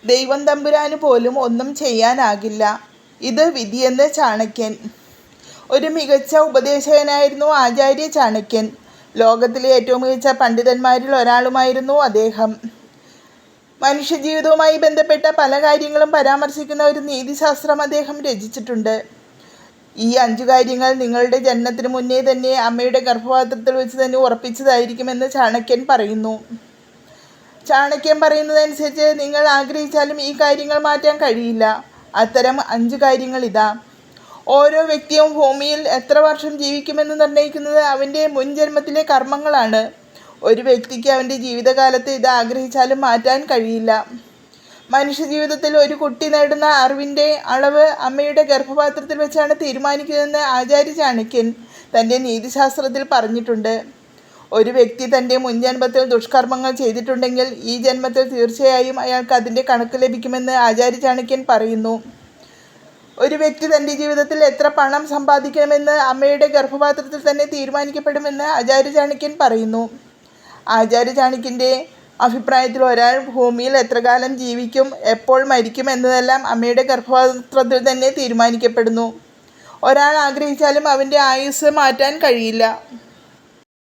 ദൈവം തമ്പുരാന് പോലും ഒന്നും ചെയ്യാനാകില്ല. ഇത് വിധിയെന്ന് ചാണക്യൻ. ഒരു മികച്ച ഉപദേശകനായിരുന്നു ആചാര്യ ചാണക്യൻ. ലോകത്തിലെ ഏറ്റവും മികച്ച പണ്ഡിതന്മാരിൽ ഒരാളുമായിരുന്നു അദ്ദേഹം. മനുഷ്യജീവിതവുമായി ബന്ധപ്പെട്ട പല കാര്യങ്ങളും പരാമർശിക്കുന്ന ഒരു നീതിശാസ്ത്രം അദ്ദേഹം രചിച്ചിട്ടുണ്ട്. ഈ 5 കാര്യങ്ങൾ നിങ്ങളുടെ ജനനത്തിന് മുന്നേ തന്നെ അമ്മയുടെ ഗർഭപാത്രത്തിൽ വെച്ച് തന്നെ ഉറപ്പിച്ചതായിരിക്കുമെന്ന് ചാണക്യൻ പറയുന്നു. ചാണക്യൻ പറയുന്നതനുസരിച്ച് നിങ്ങൾ ആഗ്രഹിച്ചാലും ഈ കാര്യങ്ങൾ മാറ്റാൻ കഴിയില്ല. അത്തരം 5 കാര്യങ്ങൾ ഇതാ. ഓരോ വ്യക്തിയും ഭൂമിയിൽ എത്ര വർഷം ജീവിക്കുമെന്ന് നിർണ്ണയിക്കുന്നത് അവൻ്റെ മുൻജന്മത്തിലെ കർമ്മങ്ങളാണ്. ഒരു വ്യക്തിക്ക് അവൻ്റെ ജീവിതകാലത്ത് ഇത് ആഗ്രഹിച്ചാലും മാറ്റാൻ കഴിയില്ല. മനുഷ്യജീവിതത്തിൽ ഒരു കുട്ടി നേടുന്ന അറിവിൻ്റെ അളവ് അമ്മയുടെ ഗർഭപാത്രത്തിൽ വെച്ചാണ് തീരുമാനിക്കുന്നതെന്ന് ആചാര്യ ചാണക്യൻ തൻ്റെ നീതിശാസ്ത്രത്തിൽ പറഞ്ഞിട്ടുണ്ട്. ഒരു വ്യക്തി തൻ്റെ മുൻജന്മത്തിൽ ദുഷ്കർമ്മങ്ങൾ ചെയ്തിട്ടുണ്ടെങ്കിൽ ഈ ജന്മത്തിൽ തീർച്ചയായും അയാൾക്ക് അതിൻ്റെ കണക്ക് ലഭിക്കുമെന്ന് ആചാര്യ ചാണക്യൻ പറയുന്നു. ഒരു വ്യക്തി തൻ്റെ ജീവിതത്തിൽ എത്ര പണം സമ്പാദിക്കണമെന്ന് അമ്മയുടെ ഗർഭപാത്രത്തിൽ തന്നെ തീരുമാനിക്കപ്പെടുമെന്ന് ആചാര്യ ചാണക്യൻ പറയുന്നു. ആചാര്യ ചാണക്യൻ്റെ അഭിപ്രായത്തിൽ ഒരാൾ ഭൂമിയിൽ എത്ര കാലം ജീവിക്കും, എപ്പോൾ മരിക്കും എന്നതെല്ലാം അമ്മയുടെ ഗർഭപാത്രത്തിൽ തന്നെ തീരുമാനിക്കപ്പെടുന്നു. ഒരാൾ ആഗ്രഹിച്ചാലും അവൻ്റെ ആയുസ്സ് മാറ്റാൻ കഴിയില്ല.